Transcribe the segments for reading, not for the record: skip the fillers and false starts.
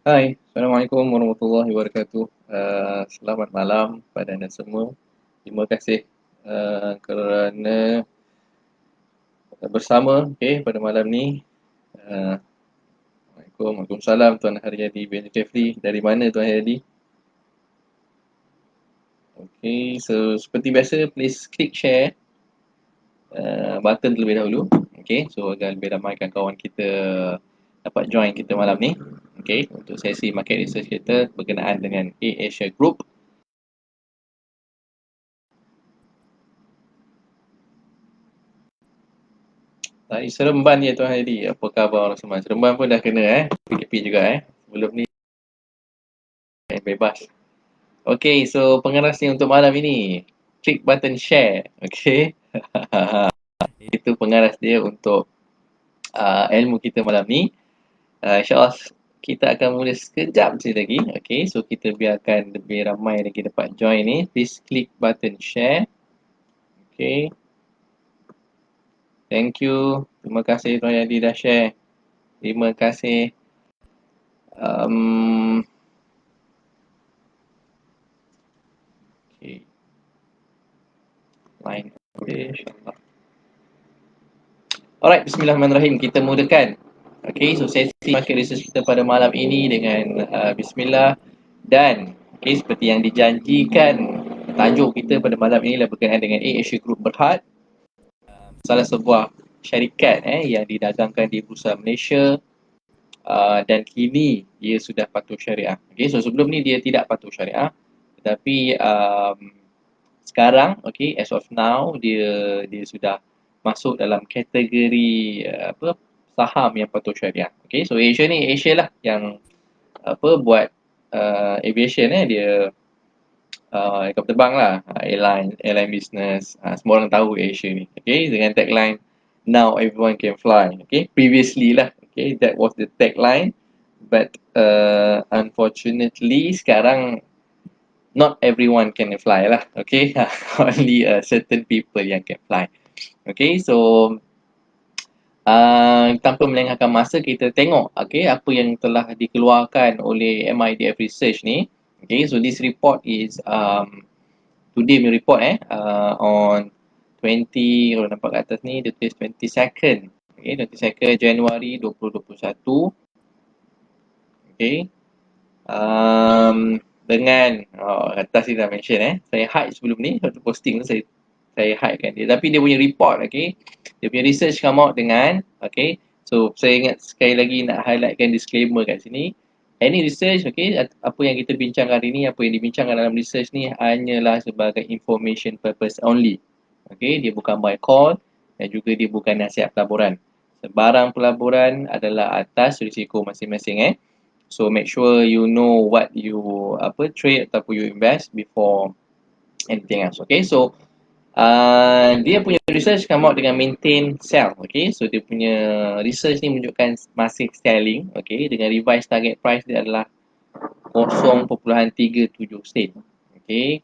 Hai, Assalamualaikum warahmatullahi wabarakatuh. Selamat malam pada anda semua. Terima kasih kerana bersama pada malam ni. Uh, Waalaikumsalam Tuan Haryadi bin Jeffrey. Dari mana Tuan Haryadi? So seperti biasa, please click share button terlebih dahulu. So agar lebih ramai kawan kita dapat join kita malam ni. Untuk sesi market research kita berkenaan dengan A-Asia Group. Tadi Seremban je Tuan Haidi. Apa khabar orang semua? Seremban pun dah kena PKP juga Sebelum ni bebas. So pengeras ni untuk malam ini. Klik button share. Itu pengeras dia untuk ilmu kita malam ni. InsyaAllah kita akan mula sekejap je lagi. So kita biarkan lebih ramai lagi dapat join ni. Please klik button share. Thank you. Terima kasih Tuan Haidi dah share. Terima kasih. Line. InsyaAllah. Alright, bismillahirrahmanirrahim. Kita mulakan. So sesi market research kita pada malam ini dengan bismillah. Dan seperti yang dijanjikan, tajuk kita pada malam ini adalah berkenaan dengan A-Asia Group Berhad. Salah sebuah syarikat yang didagangkan di Bursa Malaysia. Dan kini dia sudah patuh syariah. So sebelum ni dia tidak patuh syariah. Tetapi sekarang, as of now, dia sudah masuk dalam kategori saham yang patuh syariah. So Asia ni lah yang buat aviation dia kapal terbang lah, airline business. Semua orang tahu Asia ni. Dengan tagline now everyone can fly. Previously lah, that was the tagline, but unfortunately sekarang not everyone can fly lah. Only certain people yang can fly. So tanpa melengahkan masa, kita tengok apa yang telah dikeluarkan oleh MIDF Research ni. So this report is today punya report on 20, kalau nampak kat atas ni, dia tulis 22nd 22nd Januari 2021. Dengan atas ni dah mention saya hide sebelum ni, waktu posting tu saya hide kan dia, tapi dia punya report dia punya research come out dengan so saya ingat sekali lagi nak highlightkan disclaimer kat sini. Any research apa yang kita bincang hari ni, apa yang dibincangkan dalam research ni hanyalah sebagai information purpose only. Dia bukan buy call dan juga dia bukan nasihat pelaburan. Sebarang pelaburan adalah atas risiko masing-masing So make sure you know what you trade ataupun you invest before anything else. So dia punya research come out dengan maintain sell. So dia punya research ni menunjukkan masih selling. Dengan revised target price dia adalah 0.37 sen. 0.37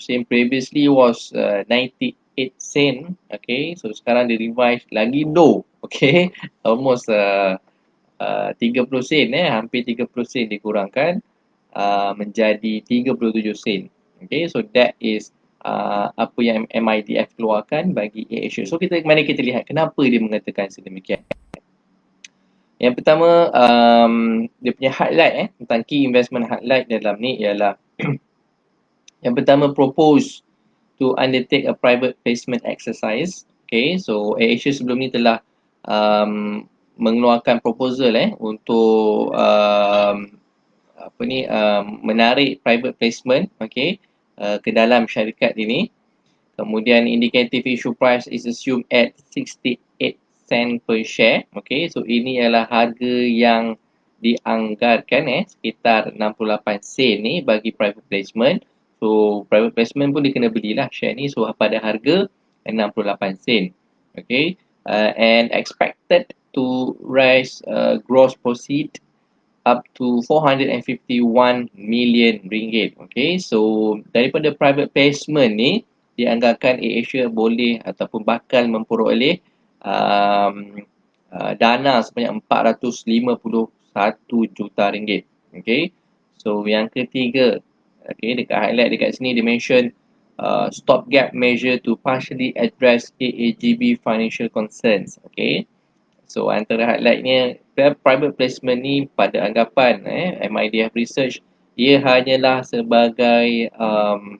sen. Previously was 98 sen. So sekarang dia revise lagi low. Almost 30 sen hampir 30 sen dikurangkan menjadi 37 sen. So that is apa yang MIDF keluarkan bagi A-Asia. So mari kita lihat kenapa dia mengatakan sedemikian. Yang pertama, dia punya highlight tentang key investment highlight dalam ni ialah yang pertama, propose to undertake a private placement exercise. So A-Asia sebelum ni telah mengeluarkan proposal untuk menarik private placement ke dalam syarikat ini. Kemudian indicative issue price is assumed at 68 sen per share. So ini adalah harga yang dianggarkan sekitar 68 sen ni bagi private placement. So private placement pun dia kena belilah share ni, so pada harga 68 sen. And expected to raise gross proceed up to 451 million ringgit. So daripada private placement ni dianggarkan A-Asia boleh ataupun bakal memperoleh dana sebanyak 451 juta ringgit. Okay. So yang ketiga, okay, dekat highlight dekat sini dia mention stopgap measure to partially address AAGB financial concerns. Okay. So antara highlightnya, private placement ni pada anggapan MIDF Research, ia hanyalah sebagai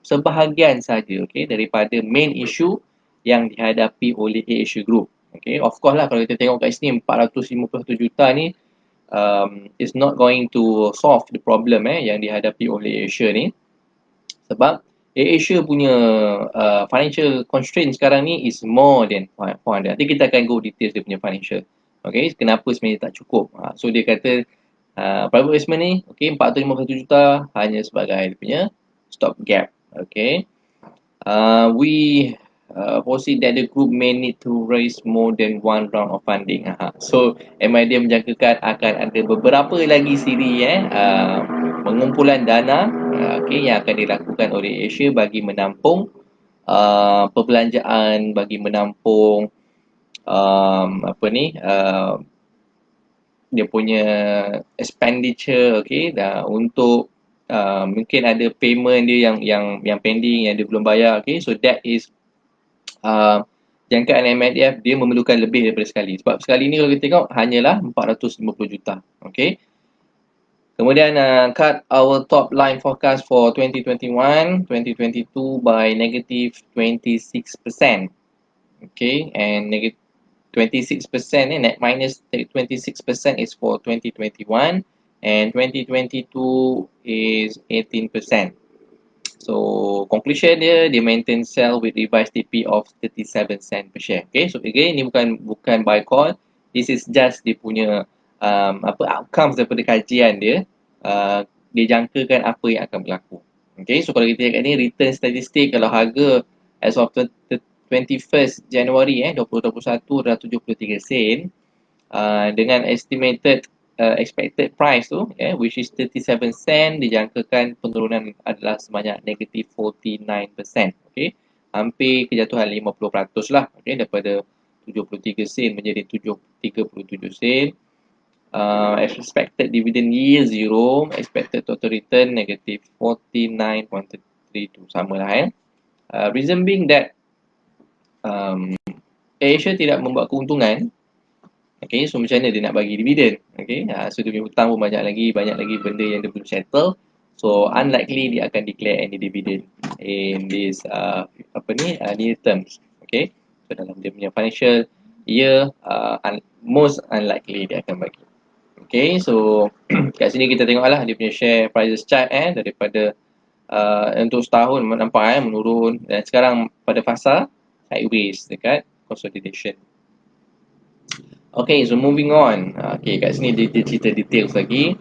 sebahagian saja, okay, daripada main issue yang dihadapi oleh Asia Group. Okay, of course lah, kalau kita tengok kat sini 451 juta ni is not going to solve the problem yang dihadapi oleh Asia ni, sebab Asia punya financial constraint sekarang ni is more than 400. Nanti kita akan go details dia punya financial. Okay, kenapa sebenarnya tak cukup. So dia kata private investment ni, okay, 451 juta hanya sebagai dia punya stop gap. Okay. We foresee that the group may need to raise more than one round of funding. So MIDF menjangkakan akan ada beberapa lagi siri pengumpulan dana okay, yang akan dilakukan oleh Asia bagi menampung perbelanjaan, bagi menampung dia punya expenditure, okay, untuk mungkin ada payment dia yang pending, yang dia belum bayar, okay. So that is jangkaan MIDF, dia memerlukan lebih daripada sekali. Sebab sekali ni kalau kita tengok hanyalah 450 juta, okay. Kemudian cut our top line forecast for 2021-2022 by negative 26%. Okay, and negative 26% net minus 26% is for 2021 and 2022 is 18%. So conclusion dia maintain sell with revised TP of 37 cent per share. Okay, so again ni bukan buy call, this is just dia punya outcomes daripada kajian dia. Dia jangkakan apa yang akan berlaku. Okay, so kalau kita lihat ni return statistik, kalau harga as of 21st January 2021 adalah 73 sen, dengan estimated expected price tu which is 37 sen, dijangkakan penurunan adalah sebanyak negative 49%. Okay, hampir kejatuhan 50% lah, okay, daripada 73 sen menjadi 37 sen. Expected dividend yield 0, expected total return negative 49.32, sama lah reason being that Asia tidak membuat keuntungan. Okay, so macam mana dia nak bagi dividen? Okay, so dia punya hutang pun banyak lagi benda yang dia belum settle. So unlikely dia akan declare any dividend in this near terms. Okay, so dalam dia punya financial year, most unlikely dia akan bagi. Okay, so kat sini kita tengoklah dia punya share prices chart daripada untuk setahun nampak menurun, dan sekarang pada fasa sideways dekat consolidation. Okay, so moving on. Okay, kat sini dia cerita details lagi.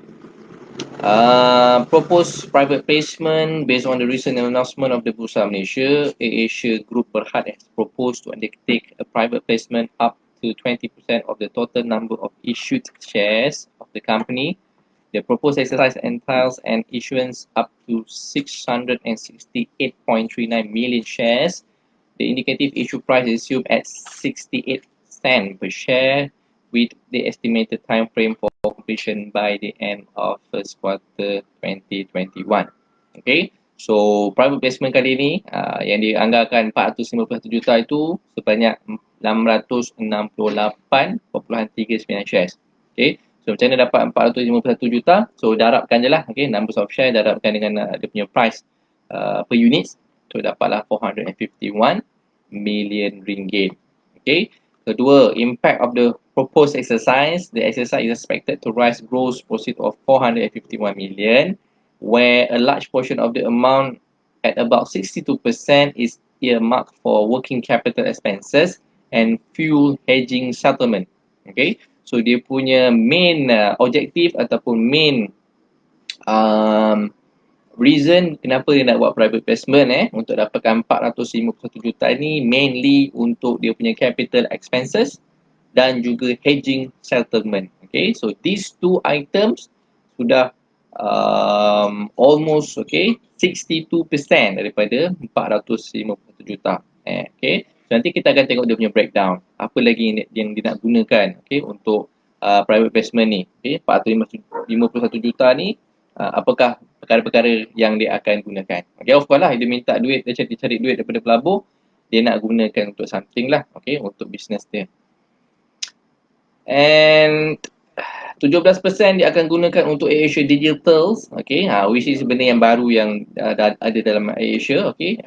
Proposed private placement based on the recent announcement of the Bursa Malaysia. Asia Group Berhad has proposed to undertake a private placement up to 20% of the total number of issued shares of the company. The proposed exercise entails an issuance up to 668.39 million shares. The indicative issue price is assumed at 68 cents per share, with the estimated time frame for completion by the end of first quarter 2021. Okay, so private placement kali ini yang dianggarkan 451 juta itu sebanyak 668.39 shares. Okay, so macam mana dapat 451 juta? So darabkan je lah, okay, numbers of share darabkan dengan dia punya price per unit, so dapatlah 451 million ringgit. Okay. Kedua, impact of the proposed exercise. The exercise is expected to raise gross proceeds of 451 million, where a large portion of the amount, at about 62%, is earmarked for working capital expenses and fuel hedging settlement. Okay, so dia punya main objektif ataupun main reason kenapa dia nak buat private placement untuk dapatkan 451 juta ni, mainly untuk dia punya capital expenses dan juga hedging settlement. Okay, so these two items sudah almost 62% daripada 451 juta. Okay, so nanti kita akan tengok dia punya breakdown, apa lagi yang dia nak gunakan untuk private placement ni. Okay, 451 juta ni apakah perkara-perkara yang dia akan gunakan. Okay, of course lah dia minta duit, dia cari duit daripada pelabur, dia nak gunakan untuk something lah, okay, untuk business dia. And 17% dia akan gunakan untuk AirAsia Digitals, okay, which is benda yang baru yang ada dalam AirAsia, okay,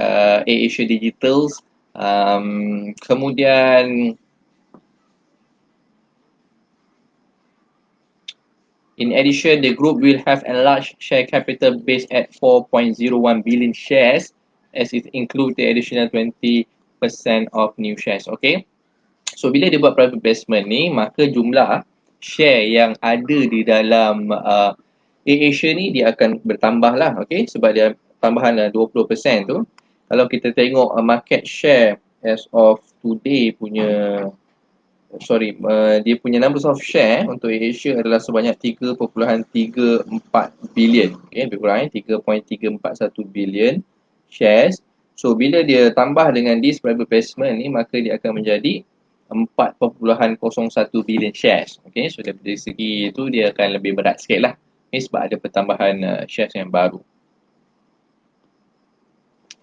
AirAsia Digitals. Kemudian in addition, the group will have enlarged share capital base at 4.01 billion shares as it includes the additional 20% of new shares. Okay. So, bila dia buat private placement ni, maka jumlah share yang ada di dalam AirAsia ni dia akan bertambah lah. Okay. Sebab dia tambahan 20% tu. Kalau kita tengok market share as of today punya dia punya numbers of share untuk Asia adalah sebanyak 3.34 bilion. Okay, lebih kurang 3.341 bilion shares. So, bila dia tambah dengan this private placement ni, maka dia akan menjadi 4.01 bilion shares. Okay, so dari segi itu dia akan lebih berat sikit lah. Okay, sebab ada pertambahan shares yang baru.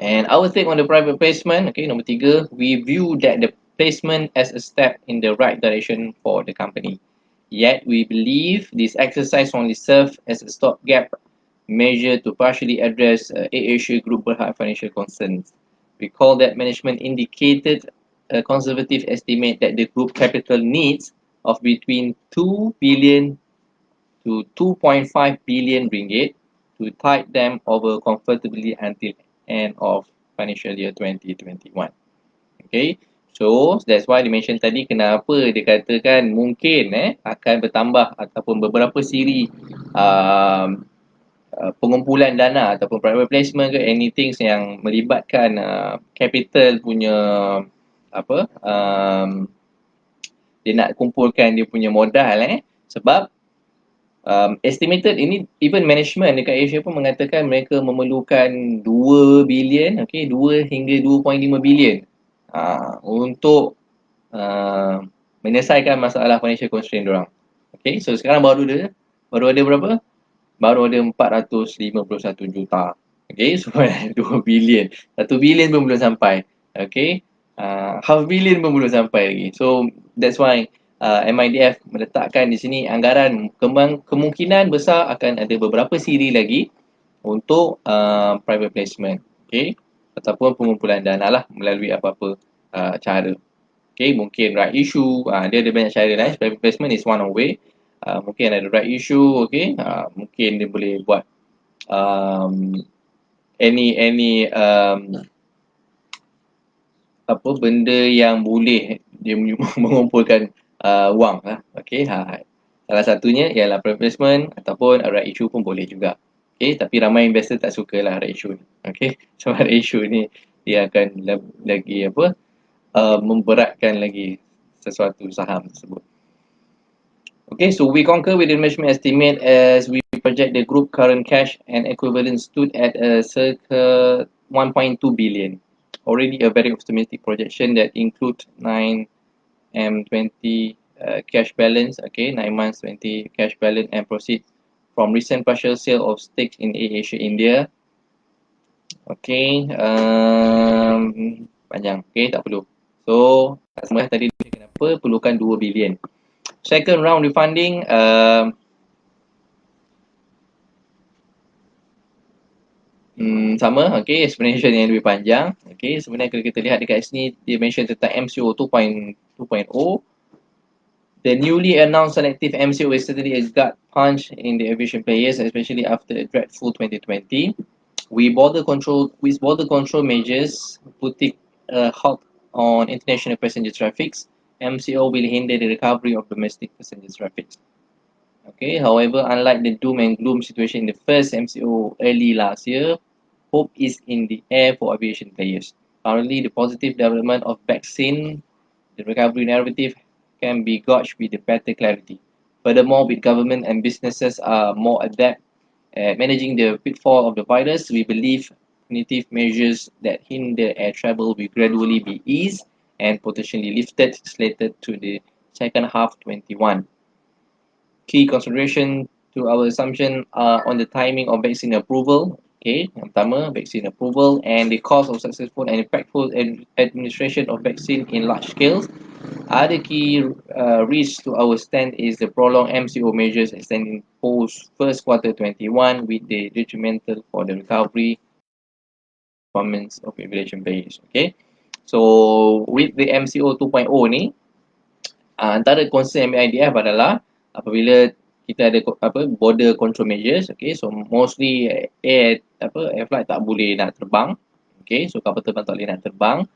And our take on the private placement, okay, nombor 3, we view that the placement as a step in the right direction for the company. Yet, we believe this exercise only serves as a stopgap measure to partially address AirAsia Group high financial concerns. Recall that management indicated a conservative estimate that the group capital needs of between 2 billion to 2.5 billion ringgit to tide them over comfortably until end of financial year 2021. Okay, so that's why I mention tadi kenapa dia katakan mungkin akan bertambah ataupun beberapa siri pengumpulan dana ataupun private placement ke anything yang melibatkan capital punya dia nak kumpulkan dia punya modal sebab estimated ini even management dekat Asia pun mengatakan mereka memerlukan 2 bilion, okay, 2 hingga 2.5 bilion untuk menyelesaikan masalah financial constraint diorang. Okay, so sekarang baru ada berapa? Baru ada 451 juta. Okay, so 2 bilion. 1 bilion pun belum sampai. Okay, half billion pun belum sampai lagi. So that's why MIDF meletakkan di sini anggaran kemungkinan besar akan ada beberapa siri lagi untuk private placement, okay, ataupun pengumpulan dana lah melalui apa-apa cara. Okay, mungkin right issue, dia ada banyak cara lah. Private placement is one way. Mungkin ada right issue, okay, mungkin dia boleh buat any apa benda yang boleh dia mengumpulkan wang lah. Okay, salah satunya ialah private placement ataupun right issue pun boleh juga. Okay, tapi ramai investor tak suka lah right issue ni. Okay, sebab right issue ni dia akan lagi memberatkan lagi sesuatu saham tersebut. Okay, so we concur with the management estimate as we project the group current cash and equivalents stood at circa 1.2 billion. Already a very optimistic projection that includes 9M20 cash balance, okay, 9 months 20 cash balance and proceeds from recent partial sale of stakes in AirAsia India. Okay, panjang, okay, tak perlu. So, semua tadi kenapa perlukan 2 bilion. Second round refunding, sama, okay, explanation yang lebih panjang. Okay, sebenarnya kalau kita lihat dekat sini, dia mention tentang MCO 2.0. The newly announced selective MCO is certainly a gut punch in the aviation players, especially after a dreadful 2020. With border control measures putting a halt on international passenger traffics, MCO will hinder the recovery of domestic passenger traffic. Okay, however, unlike the doom and gloom situation in the first MCO early last year, hope is in the air for aviation players. Currently, the positive development of vaccine, the recovery narrative can be gauged with better clarity. Furthermore, with government and businesses are more adept at managing the pitfall of the virus, we believe punitive measures that hinder air travel will gradually be eased and potentially lifted slated to the second half 21. key consideration to our assumption on the timing of vaccine approval. Okay, yang pertama, vaccine approval and the cost of successful and impactful administration of vaccine in large scales. Other key risks to our stand is the prolonged MCO measures extending post first quarter 21 with the detrimental for the recovery performance of aviation players. Okay, so with the MCO 2.0 ni, antara concern MIDF adalah apabila kita ada border control measures, okay, so mostly air flight tak boleh nak terbang, okay, so kapal terbang tak boleh nak terbang.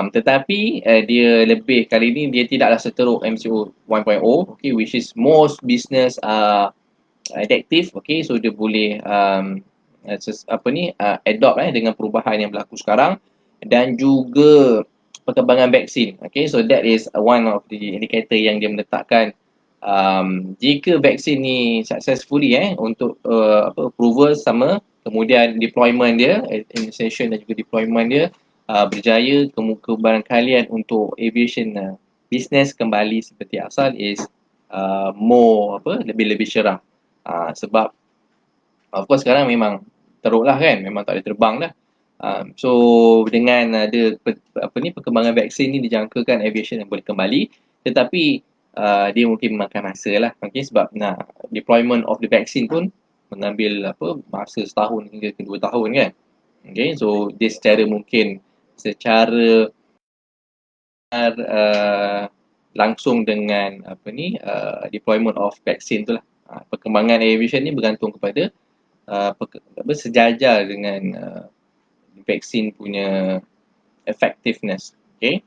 Tetapi dia lebih kali ni dia tidaklah seteruk MCO 1.0, okay, which is most business adaptive, okay, so dia boleh adopt dengan perubahan yang berlaku sekarang dan juga perkembangan vaksin, okay, so that is one of the indicator yang dia meletakkan jika vaksin ni successfully untuk approval sama, kemudian deployment dia, initiation dan juga deployment dia berjaya, kebarangkalian untuk aviation business kembali seperti asal is lebih cerah. Sebab of course sekarang memang teruk lah kan, memang tak boleh terbang dah. So dengan ada perkembangan vaksin ni dijangkakan aviation yang boleh kembali, tetapi dia mungkin memakan masa lah, okay, sebab deployment of the vaccine pun mengambil masa setahun hingga ke 2 tahun kan. Okay, so dia secara langsung dengan deployment of vaccine tu lah. Perkembangan aviation ni bergantung kepada sejajar dengan vaksin punya effectiveness. Okay.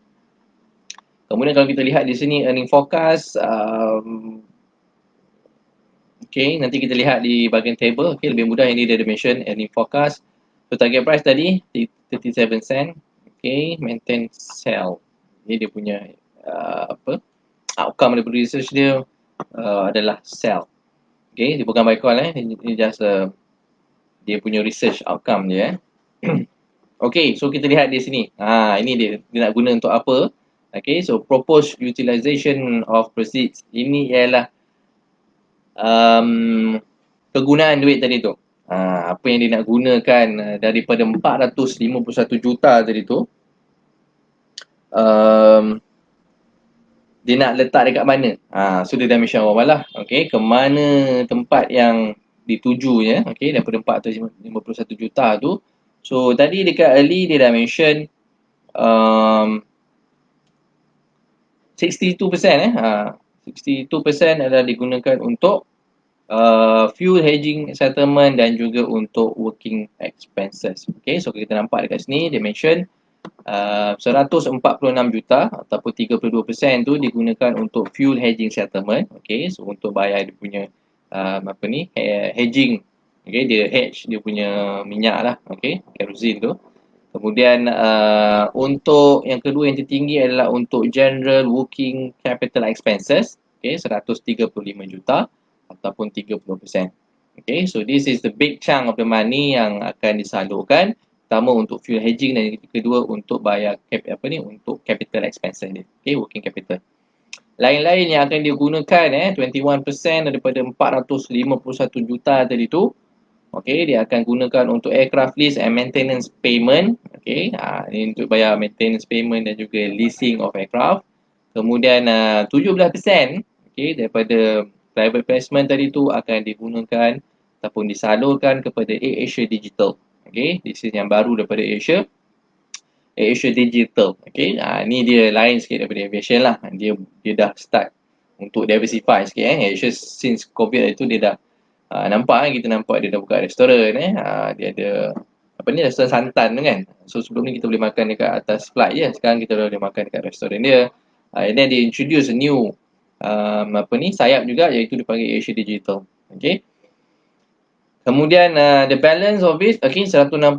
Kemudian kalau kita lihat di sini earning forecast, okay, nanti kita lihat di bahagian table, okay, lebih mudah yang ni dia ada mention earning forecast. So target price tadi 37 sen, okay, maintain sell. Jadi dia punya outcome daripada research dia adalah sell. Okay, dia bukan buy call ini just dia punya research outcome dia. Okay, so kita lihat di sini. Ini dia nak guna untuk apa? Okay, so proposed utilization of proceeds. Ini ialah kegunaan duit tadi tu. Apa yang dia nak gunakan daripada 451 juta tadi tu. Dia nak letak dekat mana? So dia dah mention awal lah. Okay, ke mana tempat yang ditujunya. Okay, daripada 451 juta tu. So tadi dekat early dia dah mention 62% 62% adalah digunakan untuk fuel hedging settlement dan juga untuk working expenses. Okay, so kita nampak dekat sini dia mention 146 juta ataupun 32% tu digunakan untuk fuel hedging settlement. Okay, so untuk bayar dia punya hedging. Okay, dia hedge dia punya minyak lah. Okay, kerosene tu. Kemudian untuk yang kedua yang tertinggi adalah untuk general working capital expenses, okay, 135 juta ataupun 30%. Okay, so this is the big chunk of the money yang akan disalurkan, pertama untuk fuel hedging dan yang kedua untuk bayar untuk capital expenses dia. Okay, working capital. Lain-lain yang akan digunakan 21% daripada 451 juta tadi tu. Okay, dia akan gunakan untuk aircraft lease and maintenance payment. Okay, ini untuk bayar maintenance payment dan juga leasing of aircraft. Kemudian 17% okay, daripada private placement tadi tu akan digunakan ataupun disalurkan kepada AirAsia Digital. Okay, this is yang baru daripada AirAsia Digital. Okay, ni dia lain sikit daripada aviation lah. Dia dah start untuk diversify sikit. AirAsia since COVID itu dia dah nampak kita nampak dia dah buka restoran dia ada restoran santan tu kan. So sebelum ni kita boleh makan dekat atas flight je, sekarang kita boleh makan dekat restoran dia. And then they introduce a new sayap juga, iaitu dipanggil Asia Digital. Okay, kemudian the balance of it, okay, 160,000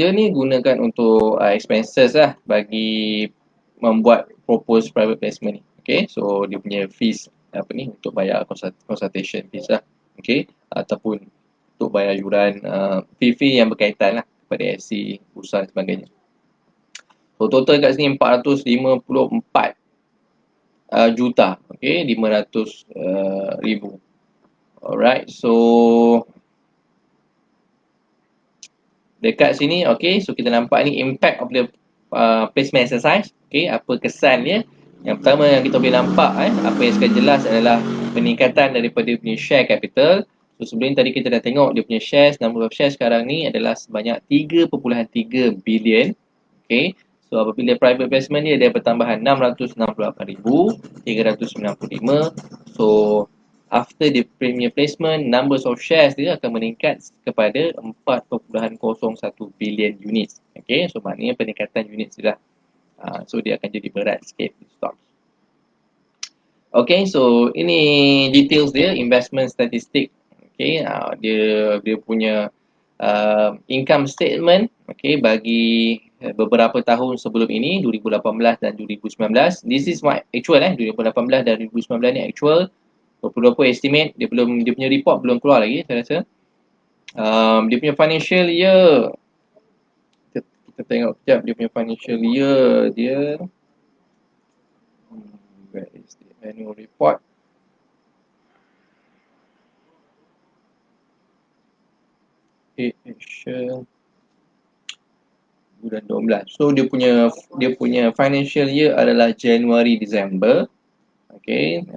je ni gunakan untuk expenses lah bagi membuat proposed private placement ni. Okay, so dia punya fees untuk bayar consultation fees lah. Okay, ataupun untuk bayar yuran fee yang berkaitan lah kepada SC, bursa dan sebagainya. So total kat sini 454 juta. Okay, 500 ribu. Alright, so dekat sini, okay, so kita nampak ni impact of the placement exercise. Okay, apa kesan dia? Yang pertama yang kita boleh nampak, apa yang sekali jelas adalah peningkatan daripada punya share capital. So sebelum tadi kita dah tengok dia punya shares, number of shares sekarang ni adalah sebanyak 3.3 bilion. Okay, so apabila private placement dia ada pertambahan 668,395. So after the premier placement, numbers of shares dia akan meningkat kepada 4.01 bilion units. Okay, so maknanya peningkatan unit sudah. So dia akan jadi berat sikit stock. Okay, so ini details dia, investment statistik. Okay, dia punya income statement, okay, bagi beberapa tahun sebelum ini, 2018 dan 2019. This is my actual 2018 dan 2019 ni actual. 2020 estimate, dia punya report belum keluar lagi saya rasa. Dia punya financial year, kita tengok sekejap dia punya financial year dia. Where is the annual report? Asia bulan 12. So dia punya financial year adalah January December. Okay.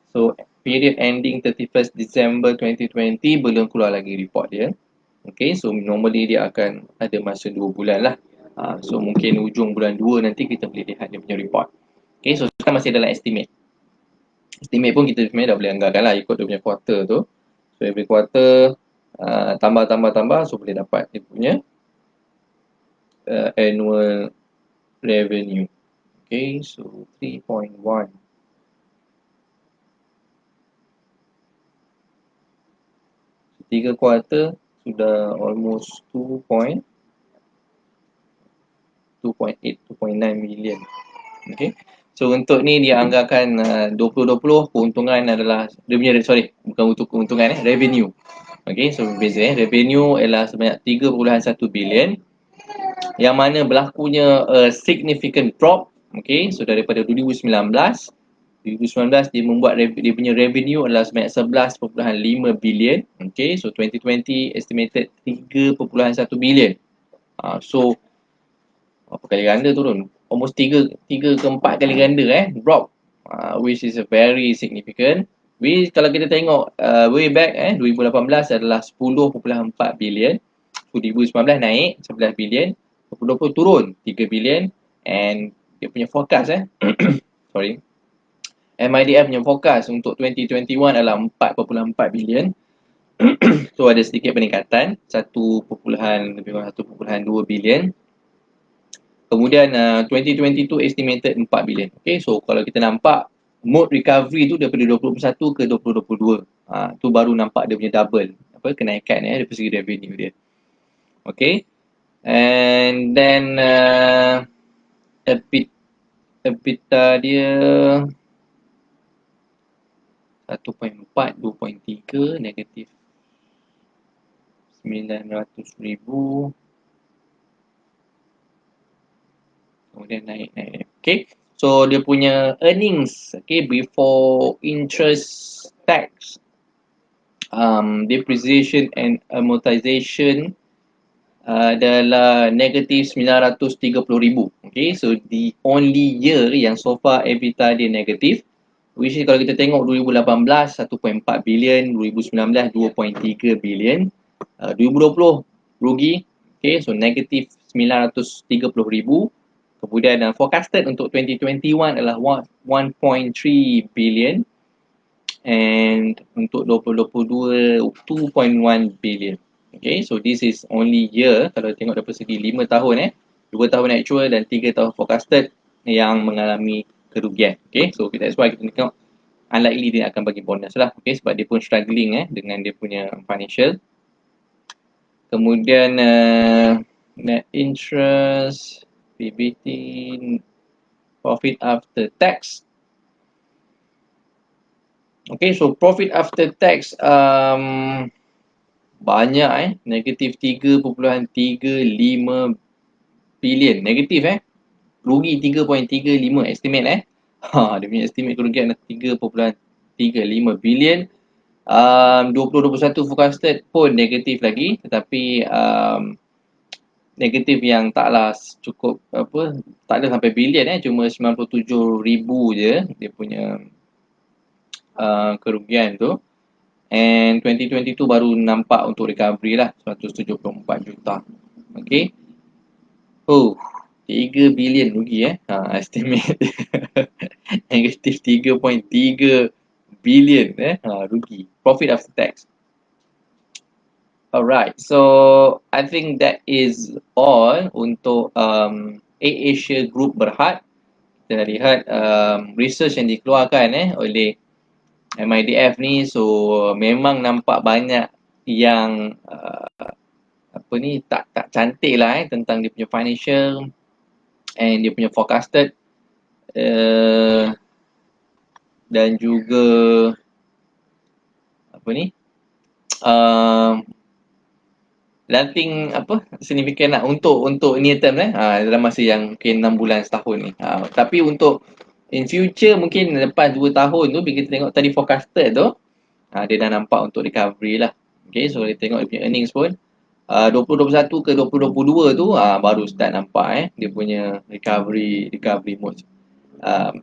So period ending 31st December 2020 belum keluar lagi report dia. Okay, so normally dia akan ada masa 2 bulan lah. So mungkin ujung bulan 2 nanti kita boleh lihat dia punya report. Okay, so sekarang masih dalam estimate. Estimate pun kita sebenarnya dah boleh anggarkan lah ikut dia punya quarter tu. So every quarter tambah, so boleh dapat dia punya annual revenue. Okay, so 3.1. 3 kuartal sudah almost 2.8, 2.9 million. Okay. So untuk ni dia anggarkan 2020 keuntungan adalah dia punya bukan untuk keuntungan revenue. Okay, so beza revenue ialah sebanyak 3.1 bilion yang mana berlakunya significant drop. Okay, so daripada 2019 dia membuat dia punya revenue adalah sebanyak 11.5 bilion. Okay, so 2020 estimated 3.1 bilion. So apa kali ganda turun? Almost 3 ke 4 kali ganda drop, which is a very significant. Kalau kita tengok way back 2018 adalah 10.4 bilion. 2019 naik 11 bilion. 2020 turun 3 bilion, and dia punya forecast MIDF punya forecast untuk 2021 adalah 4.4 bilion. So ada sedikit peningkatan 1.2 bilion. Kemudian 2022 estimated 4 bilion. Okay, so kalau kita nampak mode recovery tu daripada 2021 ke 2022. Tu baru nampak dia punya double kenaikan dari segi revenue dia. Okay. And then EBITDA dia 1.4, 2.3, negatif 900,000. Kemudian naik. Okay. So dia punya earnings, okay, before interest, tax, depreciation and amortization adalah negatif 930,000. Okay, so the only year yang so far EBITDA dia negatif, which is kalau kita tengok 2018 1.4 bilion, 2019 2.3 bilion, 2020 rugi. Okay, so negatif 930,000. Kemudian forecasted untuk 2021 adalah 1.3 billion, and untuk 2022 2.1 billion. Okay, so this is only year kalau tengok dari segi 5 tahun 2 tahun actual dan 3 tahun forecasted yang mengalami kerugian. Okay, so that's why kita tengok unlikely dia akan bagi bonus lah. Okay, sebab dia pun struggling dengan dia punya financial. Kemudian net interest, PBT, profit after tax. Okay, so profit after tax banyak negatif 3.35 bilion. Negatif rugi 3.35 estimate Dia punya estimate kerugian 3.35 bilion. 2021 forecasted pun negatif lagi, tetapi negatif yang taklah cukup taklah sampai bilion, cuma 97,000 je dia punya kerugian tu. And 2022 baru nampak untuk recovery lah 174 juta. Okay. 3 bilion rugi estimate. Negatif 3.3 bilion rugi. Profit after tax. Alright, so I think that is all untuk AirAsia Group Berhad. Kita dah lihat research yang dikeluarkan oleh MIDF ni, so memang nampak banyak yang tak cantik lah tentang dia punya financial and dia punya forecasted dan juga nothing significant lah untuk near term dalam masa yang mungkin 6 bulan setahun ni. Tapi untuk in future mungkin lepas 2 tahun tu bila kita tengok tadi forecasted tu dia dah nampak untuk recovery lah. Okay, so kita tengok dia punya earnings pun 2021 ke 2022 tu baru start nampak dia punya recovery mode.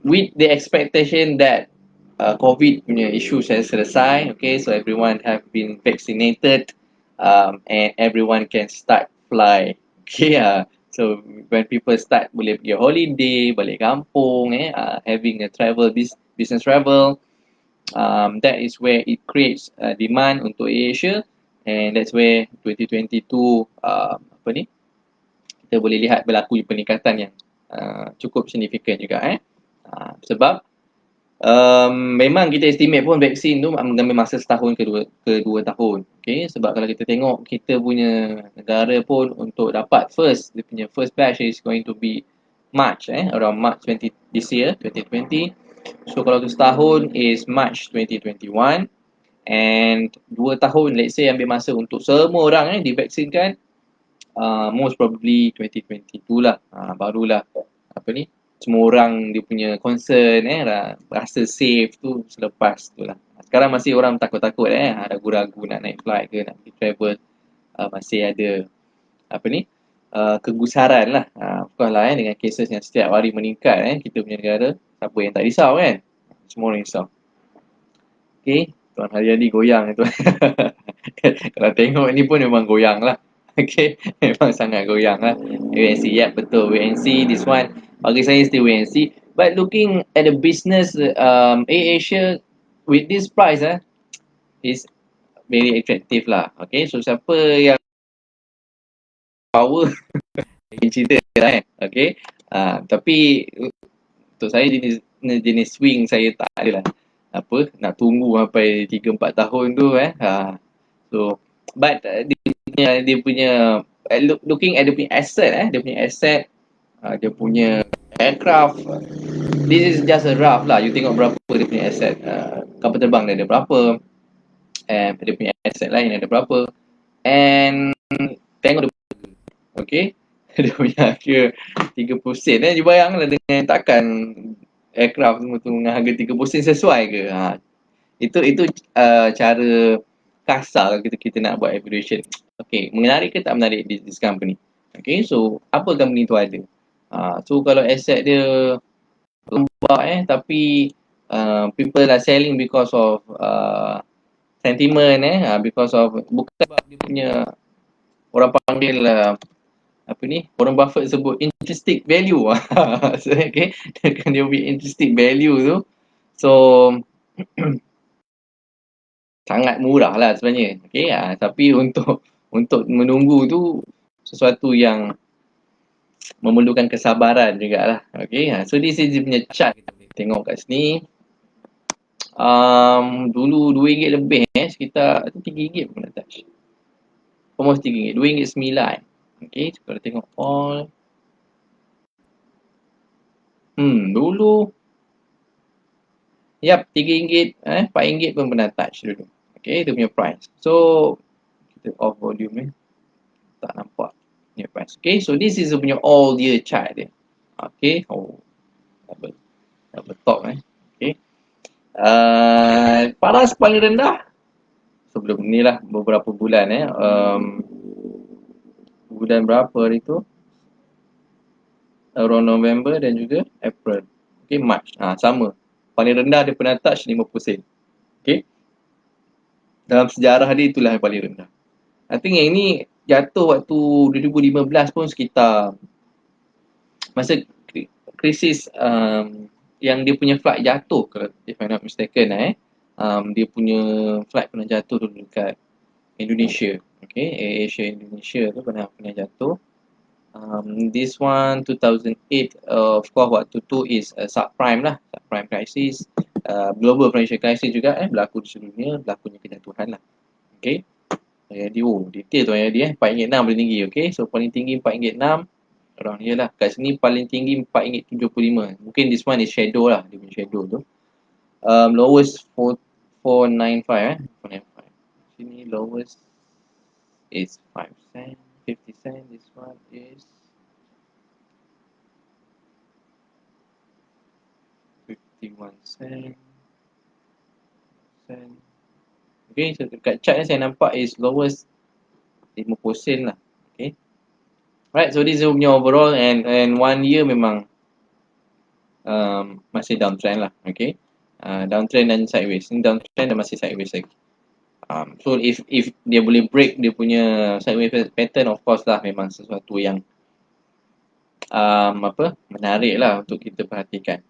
With the expectation that COVID punya issues has selesai, okay, so everyone have been vaccinated and everyone can start fly. Okay, so when people start boleh pergi holiday, balik kampung, having a travel, business travel, that is where it creates demand untuk Asia, and that's where 2022 kita boleh lihat berlaku peningkatan yang cukup signifikan juga sebab memang kita estimate pun vaksin tu mengambil masa setahun ke dua tahun. Okay, sebab kalau kita tengok kita punya negara pun untuk dapat dia punya first batch is going to be March, around March 20 this year 2020. So kalau tu setahun is March 2021, and 2 tahun let's say ambil masa untuk semua orang divaksinkan, most probably 2022 lah, barulah semua orang dia punya concern rasa safe tu selepas tu lah. Sekarang masih orang takut-takut ragu-ragu nak naik flight ke nak pergi travel, masih ada kegusaran lah. Of course lah dengan cases yang setiap hari meningkat kita punya negara, siapa yang tak risau kan? Semua orang risau. Okay, Tuan Haryadi goyang tu. Kalau tengok ni pun memang goyang lah. Okay, memang sangat goyang lah. Wait and see, betul, wait and see. This one bagi saya still wait and see. But looking at the business, AirAsia with this price is very attractive lah. Okay, so siapa yang power cerita lah okay. Tapi untuk saya jenis swing saya tak ada lah. Nak tunggu sampai 3-4 tahun tu so but dia punya looking at dia punya asset dia punya aircraft, this is just a rough lah. You tengok berapa dia punya asset, kapal terbang dia ada berapa, and dia punya asset lain ada berapa, and tengok dia, okay, dia punya harga 30 sen you bayanglah dengan takkan aircraft semua tu dengan harga 30 sen sesuai ke. Itu cara kasar kita nak buat evaluation. Okay, menarik ke tak menarik this company. Okay, so apa company tu ada. So kalau asset dia lembab tapi people are selling because of sentiment because of bukan sebab dia punya orang panggil Warren Buffett sebut intrinsic value. So, okay, dia punya intrinsic value tu, so sangat murah lah sebenarnya. Okay, tapi untuk menunggu tu sesuatu yang memerlukan kesabaran jugalah. Okay, so this is dia punya chart. Kita tengok kat sini. Dulu RM2 lebih sekitar RM3 pun dah touch. Almost RM3. RM2.9. Okay, kalau tengok all. Dulu RM3, RM4 pun pernah touch dulu. Okay, dia punya price. So kita off volume tak nampak punya price. Okay, so this is punya all year chart dia. Okay, Dapat top Okay. Paras paling rendah sebelum ni lah beberapa bulan bulan berapa hari tu, around November dan juga April. Okay, March. Sama. Paling rendah dia pernah touch 50 sen. Okay. Dalam sejarah dia itulah yang paling rendah. I think yang ini jatuh waktu 2015 pun sekitar masa krisis yang dia punya flight jatuh ke, if I'm not mistaken dia punya flight pernah jatuh dulu dekat Indonesia. Okay, AirAsia Indonesia tu pernah jatuh. This one 2008, of course waktu tu is subprime lah, subprime crisis, global financial crisis juga berlaku di seluruh dunia, berlakunya kejatuhan lah. Okay, jadi detail tu dia RM4.6 paling tinggi. Okay, so paling tinggi RM4.6 orang ni lah. Kat sini paling tinggi RM4.75. Mungkin this one is shadow lah, dia punya shadow tu. Lowest 495 495. Sini lowest is 5 cent, 50 cent. This one is 51 cent. Okay, so dekat chart ni saya nampak is lowest 50 sen lah. Okay. Right, so this is punya overall and 1 year memang masih downtrend lah. Okay. Downtrend dan sideways. Ni downtrend dan masih sideways lagi. So if dia boleh break dia punya sideways pattern, of course lah memang sesuatu yang menarik lah untuk kita perhatikan.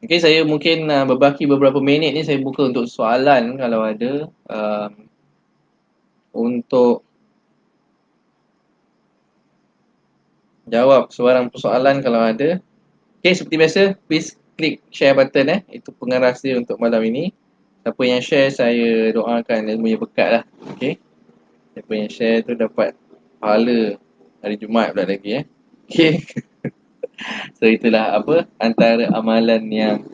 Okay, saya mungkin berbaki beberapa minit ni saya buka untuk soalan kalau ada, untuk jawab sebarang persoalan kalau ada. Okay, seperti biasa, please klik share button itu pengeras dia untuk malam ini. Siapa yang share, saya doakan dia punya berkat lah. Okay, siapa yang share tu dapat pahala hari Jumaat pula lagi Okay. So itulah antara amalan yang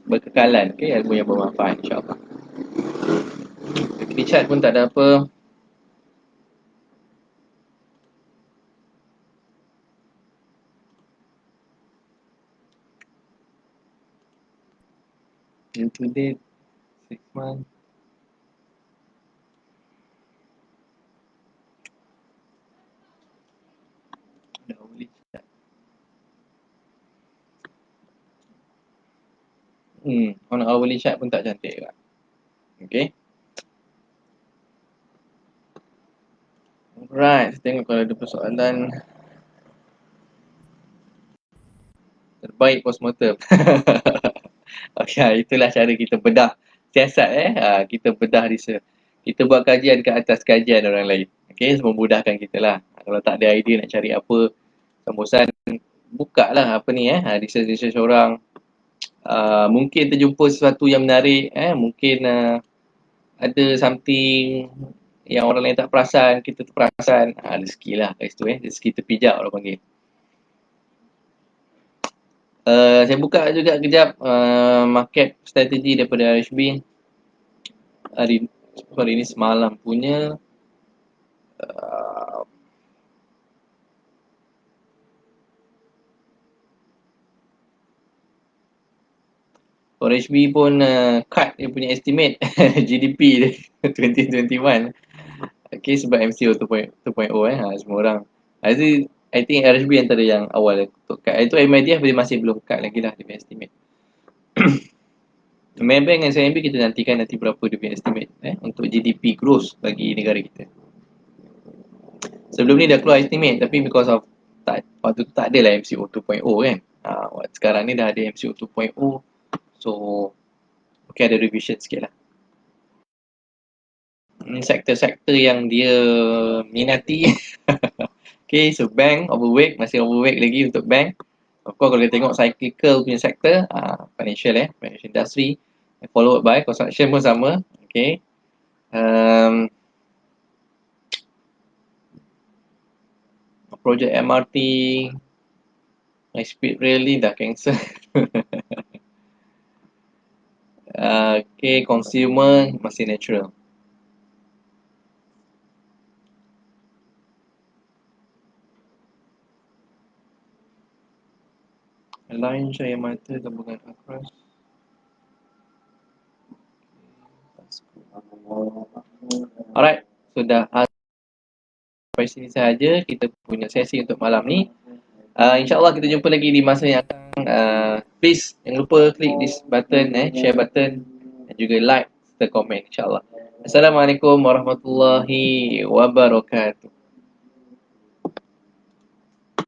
berkekalan, okay, ilmu yang bermanfaat insyaAllah. Di chat pun tak ada apa. Today 6 months. Dah boleh chat. On hourly chat pun tak cantik lah. Okay. Alright, tengok kalau ada persoalan. Terbaik postmortem. Okay, itulah cara kita bedah siasat kita bedah research. Kita buat kajian ke atas kajian orang lain. Okay, memudahkan kita lah. Kalau tak ada idea nak cari apa, bosan, buka lah apa ni research orang. Mungkin terjumpa sesuatu yang menarik, mungkin ada something yang orang lain tak perasan, kita terperasan. Rezeki lah kat situ rezeki terpijak orang panggil. Saya buka juga kejap market strategi daripada RHB hari ini semalam punya. RHB pun cut dia punya estimate GDP dia 2021. Okay, sebab MCO 2.0 semua orang. I think RHB antara yang awal untuk cut. Itu MIDF masih belum cut lagi lah dia punya estimate. Maybank dan CIMB kita nantikan nanti berapa dia punya estimate untuk GDP growth bagi negara kita. Sebelum ni dah keluar estimate tapi because of waktu tu tak ada lah MCO 2.0 kan. Sekarang ni dah ada MCO 2.0. So okay, ada revision sikit lah. Sektor-sektor yang dia minati. Okay, so bank overweight, masih overweight lagi untuk bank. Of course kalau kita tengok cyclical punya sektor, financial financial industry, followed by construction pun sama. Okay. Project MRT, high speed rail ni dah cancel. Okay, consumer masih natural. lain cahaya mata gabungan akras. Alright, sudah sampai sini sahaja kita punya sesi untuk malam ni. InsyaAllah kita jumpa lagi di masa yang akan. Please jangan lupa klik this button, share button dan juga like serta komen insyaAllah. Assalamualaikum warahmatullahi wabarakatuh.